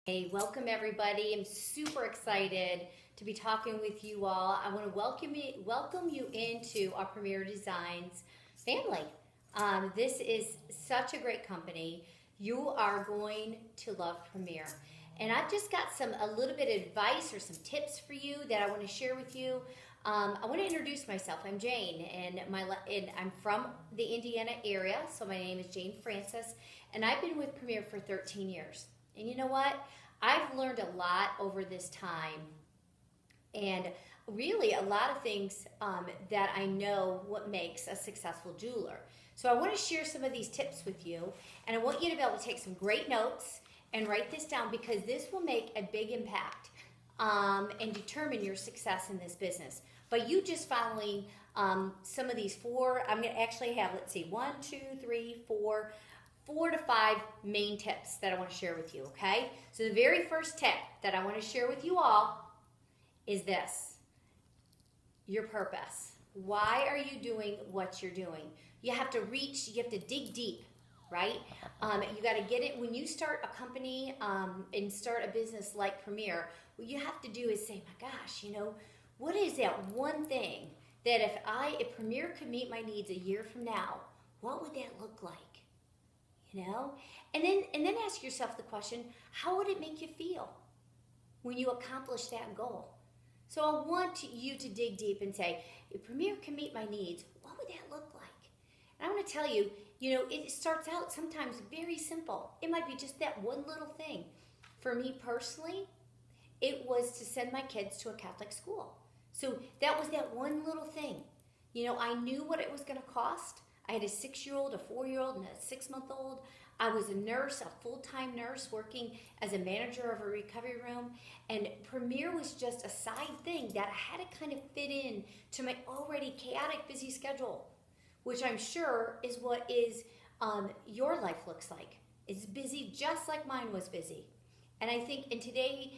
Hey, welcome everybody. I'm super excited to be talking with you all. I want to welcome you into our Premier Designs family. This is such a great company. You are going to love Premier. And I've just got a little bit of advice or some tips for you that I want to share with you. I want to introduce myself. I'm Jane, and I'm from the Indiana area, so my name is Jane Francis, and I've been with Premier for 13 years. And you know what? I've learned a lot over this time, and really a lot of things that I know what makes a successful jeweler. So I want to share some of these tips with you, and I want you to be able to take some great notes and write this down, because this will make a big impact and determine your success in this business. But you just following some of these four, I'm going to actually have, let's see, 4 to 5 main tips that I want to share with you, okay? So the very first tip that I want to share with you all is this: your purpose. Why are you doing what you're doing? You have to reach, you have to dig deep, right? You got to get it. When you start a company and start a business like Premier, what you have to do is say, my gosh, what is that one thing that if Premier could meet my needs a year from now, what would that look like? And then ask yourself the question, how would it make you feel when you accomplish that goal? So I want you to dig deep and say, if Premier can meet my needs, what would that look like? And I'm going to tell you, it starts out sometimes very simple. It might be just that one little thing. For me personally, it was to send my kids to a Catholic school. So that was that one little thing. I knew what it was going to cost. I had a 6-year-old, a 4-year-old, and a 6-month-old. I was a nurse, a full-time nurse, working as a manager of a recovery room. And Premier was just a side thing that I had to kind of fit in to my already chaotic, busy schedule, which I'm sure is what your life looks like. It's busy just like mine was busy. And I think today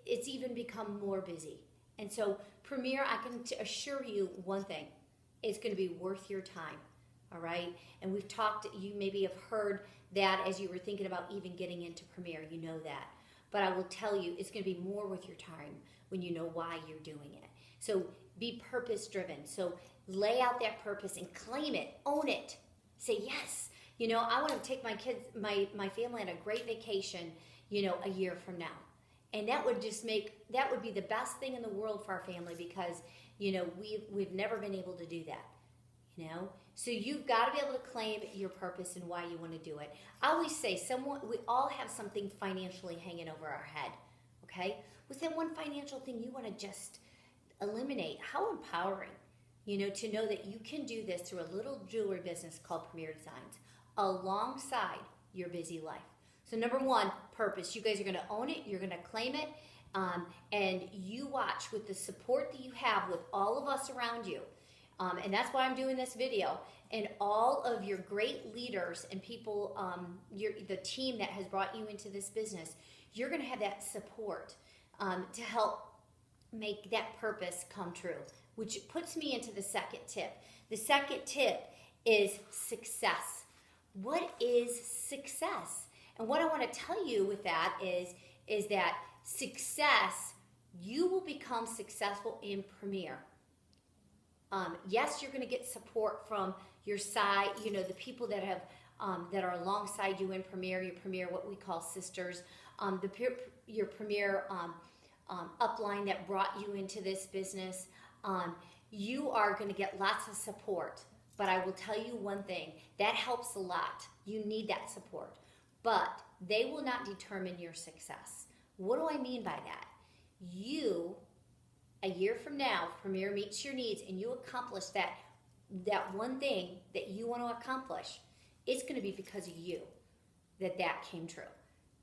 it's even become more busy. And so Premier, I can assure you one thing: it's going to be worth your time. All right. And we've talked, you maybe have heard that as you were thinking about even getting into Premier, you know that. But I will tell you, it's going to be more with your time when you know why you're doing it. So be purpose driven. So lay out that purpose and claim it, own it. Say, yes, I want to take my kids, my family on a great vacation, a year from now. And that would be the best thing in the world for our family, because, we've never been able to do that. So you've got to be able to claim your purpose and why you want to do it. I always say we all have something financially hanging over our head, okay? What's that one financial thing you want to just eliminate? How empowering, to know that you can do this through a little jewelry business called Premier Designs alongside your busy life. So number one, purpose. You guys are going to own it. You're going to claim it. And you watch with the support that you have with all of us around you. And that's why I'm doing this video. And all of your great leaders and people, the team that has brought you into this business, you're going to have that support to help make that purpose come true, which puts me into the second tip. The second tip is success. What is success? And what I want to tell you with that is that success, you will become successful in Premier. Yes, you're going to get support from your side, the people that have that are alongside you in Premier, your Premier, what we call sisters, your Premier upline that brought you into this business. You are going to get lots of support, but I will tell you one thing, that helps a lot. You need that support, but they will not determine your success. What do I mean by that? A year from now, Premier meets your needs and you accomplish that one thing that you want to accomplish, it's going to be because of you that came true.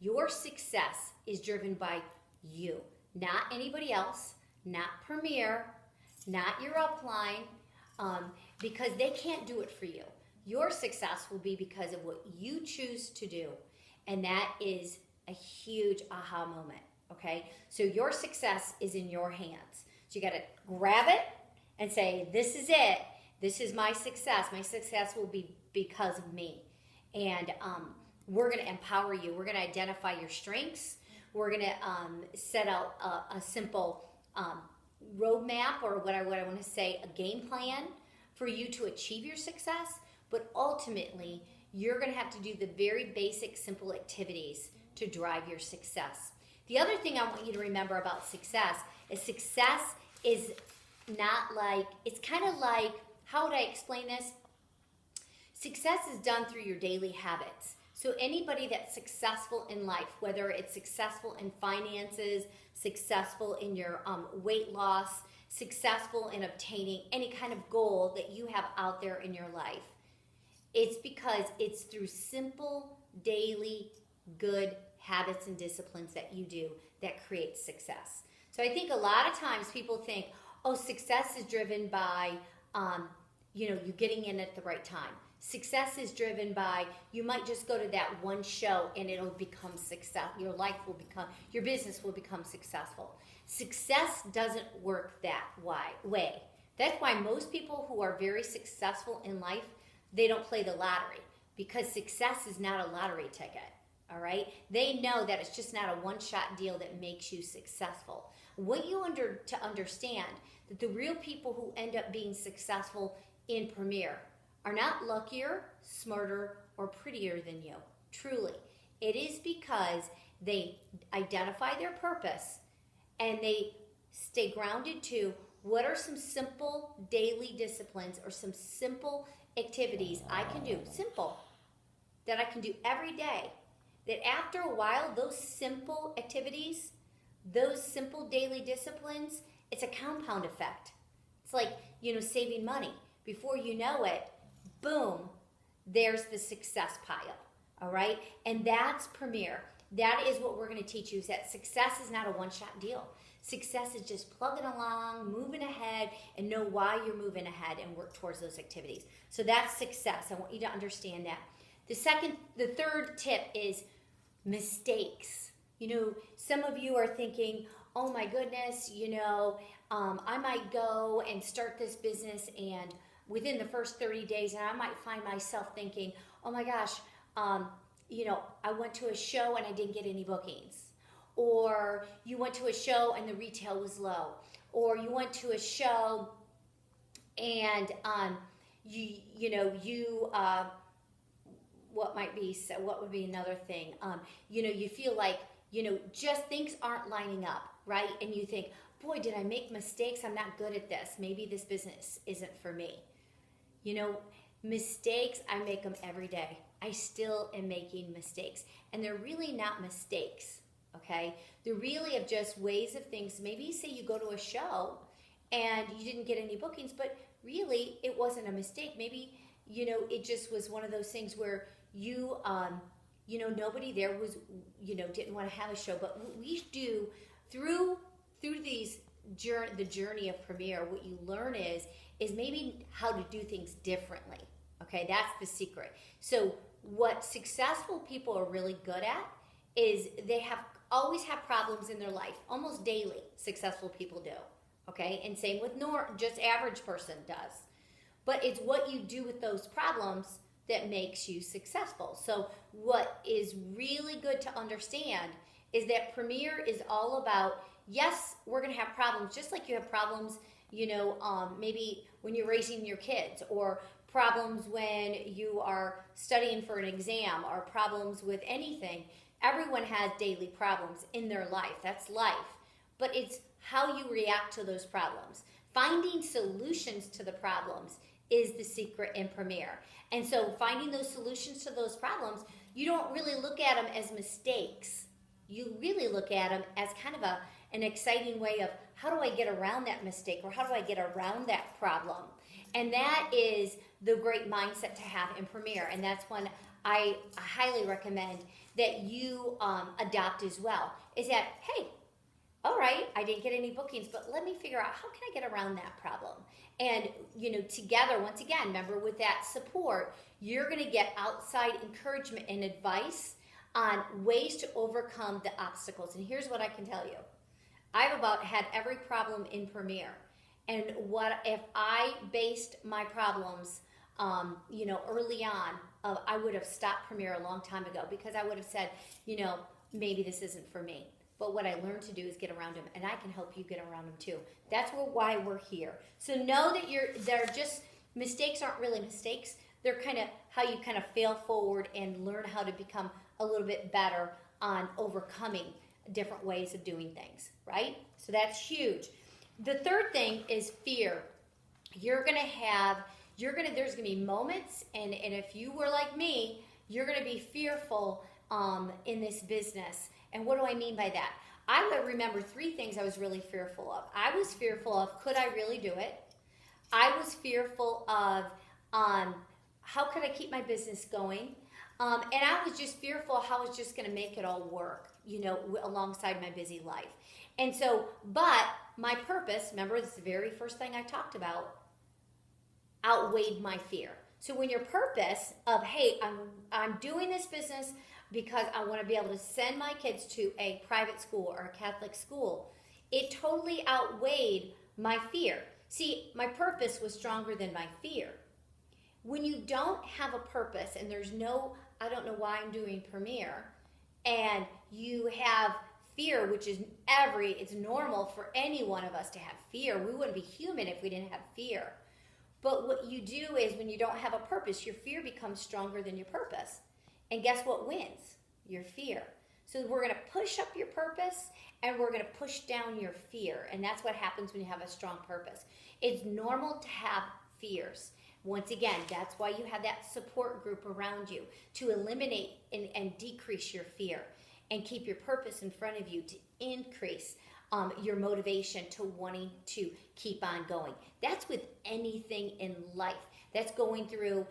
Your success is driven by you, not anybody else, not Premier, not your upline, because they can't do it for you. Your success will be because of what you choose to do, and that is a huge aha moment, okay? So your success is in your hands. So you got to grab it and say, this is it. This is my success. My success will be because of me. And we're going to empower you. We're going to identify your strengths. We're going to set out a simple roadmap, or what I want to say, a game plan for you to achieve your success. But ultimately, you're going to have to do the very basic, simple activities to drive your success. The other thing I want you to remember about success is not like, it's kind of like, how would I explain this? Success is done through your daily habits. So anybody that's successful in life, whether it's successful in finances, successful in your weight loss, successful in obtaining any kind of goal that you have out there in your life, it's because it's through simple, daily, good habits and disciplines that you do that create success. So I think a lot of times people think, oh, success is driven by, you getting in at the right time. Success is driven by, you might just go to that one show and it'll become success. Your business will become successful. Success doesn't work that way. That's why most people who are very successful in life, they don't play the lottery, because success is not a lottery ticket. All right? They know that it's just not a one-shot deal that makes you successful. What you to understand that the real people who end up being successful in Premier are not luckier, smarter, or prettier than you. Truly. It is because they identify their purpose and they stay grounded to what are some simple daily disciplines or some simple activities I can do, simple, that I can do every day. That after a while, those simple activities, those simple daily disciplines, it's a compound effect. It's like, saving money. Before you know it, boom, there's the success pile, all right? And that's Premier. That is what we're going to teach you, is that success is not a one-shot deal. Success is just plugging along, moving ahead, and know why you're moving ahead and work towards those activities. So that's success. I want you to understand that. The third tip is mistakes. Some of you are thinking, oh my goodness, I might go and start this business, and within the first 30 days, and I might find myself thinking, oh my gosh, I went to a show and I didn't get any bookings. Or you went to a show and the retail was low. Or you went to a show and what would be another thing? You feel like, just things aren't lining up, right? And you think, boy, did I make mistakes? I'm not good at this. Maybe this business isn't for me. Mistakes, I make them every day. I still am making mistakes. And they're really not mistakes, okay? They're really of just ways of things. Maybe say you go to a show and you didn't get any bookings, but really it wasn't a mistake. Maybe, it just was one of those things where you, nobody there was, didn't want to have a show. But what we do through the journey of Premier, what you learn is maybe how to do things differently. Okay, that's the secret. So what successful people are really good at is they always have problems in their life, almost daily. Successful people do. Okay, and same with just average person does. But it's what you do with those problems that makes you successful. So what is really good to understand is that Premier is all about, yes, we're going to have problems, just like you have problems, maybe when you're raising your kids, or problems when you are studying for an exam, or problems with anything. Everyone has daily problems in their life. That's life. But it's how you react to those problems. Finding solutions to the problems is the secret in Premier. And so finding those solutions to those problems, you don't really look at them as mistakes. You really look at them as kind of an exciting way of, how do I get around that mistake, or how do I get around that problem? And that is the great mindset to have in Premier. And that's one I highly recommend that you adopt as well. Is that, hey, all right, I didn't get any bookings, but let me figure out, how can I get around that problem? And, together, once again, remember, with that support, you're going to get outside encouragement and advice on ways to overcome the obstacles. And here's what I can tell you. I've about had every problem in Premier. And what if I based my problems, early on, I would have stopped Premier a long time ago, because I would have said, maybe this isn't for me. But what I learned to do is get around them, and I can help you get around them too. That's why we're here. So know that they're just, mistakes aren't really mistakes. They're kind of how you kind of fail forward and learn how to become a little bit better on overcoming different ways of doing things, right? So that's huge. The third thing is fear. There's gonna be moments, and if you were like me, you're gonna be fearful in this business. And what do I mean by that? I would remember 3 things I was really fearful of. I was fearful of, could I really do it? I was fearful of, how could I keep my business going? And I was just fearful how I was just going to make it all work, alongside my busy life. And so, but my purpose, remember this is the very first thing I talked about, outweighed my fear. So when your purpose of, hey, I'm doing this business because I want to be able to send my kids to a private school or a Catholic school, it totally outweighed my fear. See, my purpose was stronger than my fear. When you don't have a purpose and there's no, I don't know why I'm doing Premier, and you have fear, which is it's normal for any one of us to have fear. We wouldn't be human if we didn't have fear. But what you do is when you don't have a purpose, your fear becomes stronger than your purpose. And guess what wins? Your fear. So we're going to push up your purpose and we're going to push down your fear. And that's what happens when you have a strong purpose. It's normal to have fears. Once again, that's why you have that support group around you to eliminate and decrease your fear and keep your purpose in front of you to increase your motivation to wanting to keep on going. That's with anything in life. That's going through,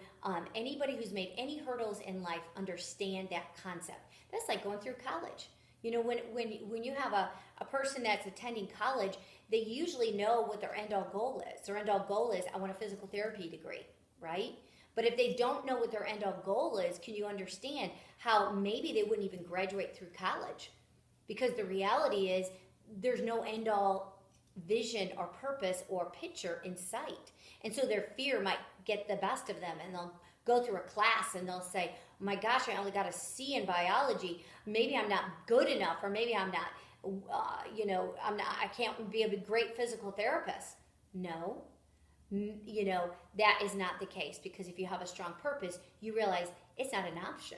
anybody who's made any hurdles in life understand that concept. That's like going through college. When you have a person that's attending college, they usually know what their end-all goal is. Their end-all goal is, I want a physical therapy degree, right? But if they don't know what their end-all goal is, can you understand how maybe they wouldn't even graduate through college? Because the reality is there's no end-all vision or purpose or picture in sight. And so their fear might get the best of them, and they'll go through a class and they'll say, oh my gosh, I only got a C in biology. Maybe I'm not good enough, or maybe I'm not, I can't be a great physical therapist. No, that is not the case, because if you have a strong purpose, you realize it's not an option.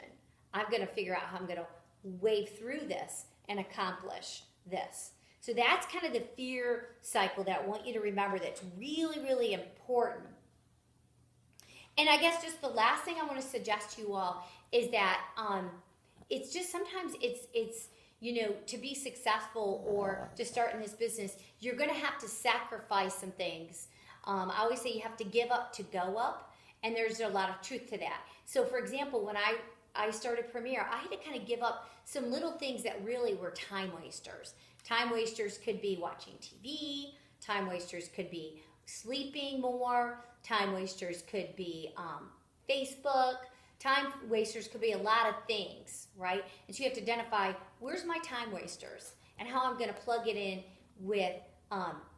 I'm going to figure out how I'm going to wade through this and accomplish this. So that's kind of the fear cycle that I want you to remember that's really, really important. And I guess just the last thing I want to suggest to you all is that it's just sometimes it's to be successful or to start in this business, you're going to have to sacrifice some things. I always say you have to give up to go up, and there's a lot of truth to that. So for example, when I started Premier, I had to kind of give up some little things that really were time wasters. Time wasters could be watching TV. Time wasters could be sleeping more. Time wasters could be Facebook. Time wasters could be a lot of things, right? And so you have to identify, where's my time wasters and how I'm going to plug it in with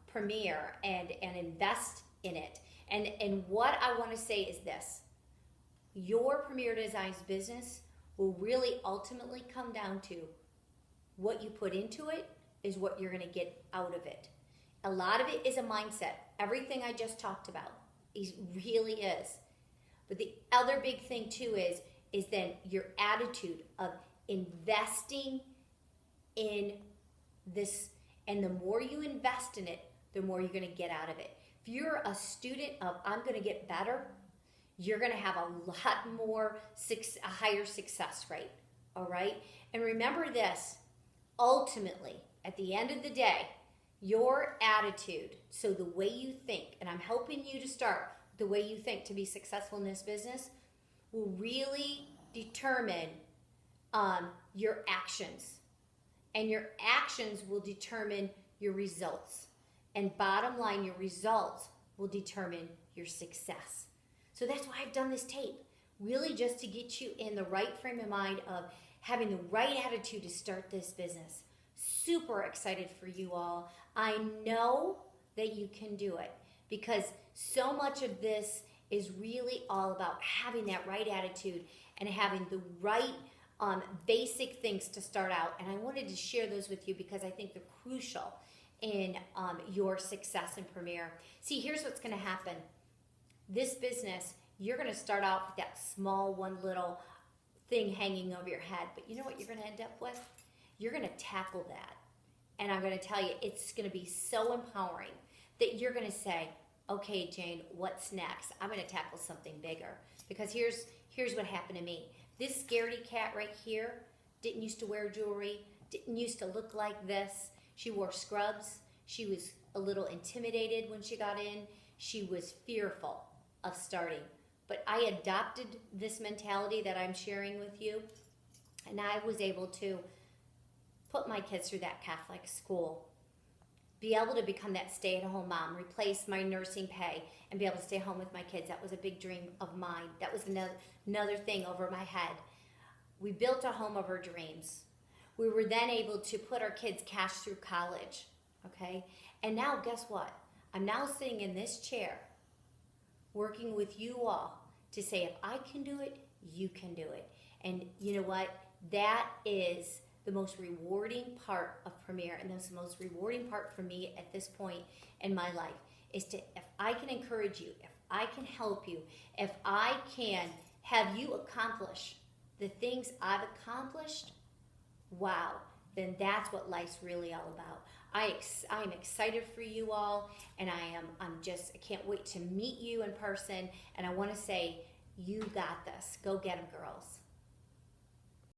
Premier and invest in it. And what I want to say is this. Your Premier Designs business will really ultimately come down to what you put into it is what you're going to get out of it. A lot of it is a mindset. Everything I just talked about really is. But the other big thing too is then your attitude of investing in this. And the more you invest in it, the more you're going to get out of it. If you're a student of I'm going to get better, you're going to have a lot more, a higher success rate. All right? And remember this, ultimately, at the end of the day, your attitude, so the way you think, and I'm helping you to start the way you think to be successful in this business, will really determine your actions. And your actions will determine your results. And bottom line, your results will determine your success. So that's why I've done this tape, really just to get you in the right frame of mind of having the right attitude to start this business. Super excited for you all. I know that you can do it, because so much of this is really all about having that right attitude and having the right basic things to start out. And I wanted to share those with you because I think they're crucial in your success in Premier. See, here's what's going to happen. This business, you're going to start out with that small one little thing hanging over your head. But you know what you're going to end up with? You're going to tackle that. And I'm going to tell you, it's going to be so empowering that you're going to say, okay, Jane, what's next? I'm going to tackle something bigger. Because here's what happened to me. This scaredy cat right here didn't used to wear jewelry, didn't used to look like this. She wore scrubs. She was a little intimidated when she got in. She was fearful of starting. But I adopted this mentality that I'm sharing with you, and I was able to put my kids through that Catholic school, be able to become that stay-at-home mom, replace my nursing pay, and be able to stay home with my kids. That was a big dream of mine. That was another thing over my head. We built a home of our dreams. We were then able to put our kids cash through college, okay? And now guess what? I'm now sitting in this chair working with you all to say, if I can do it, you can do it. And you know what? That is the most rewarding part of Premier, and that's the most rewarding part for me at this point in my life, is to, if I can encourage you, if I can help you, if I can have you accomplish the things I've accomplished, wow, then that's what life's really all about. I'm excited for you all, and I can't wait to meet you in person, and I want to say, you got this. Go get them, girls.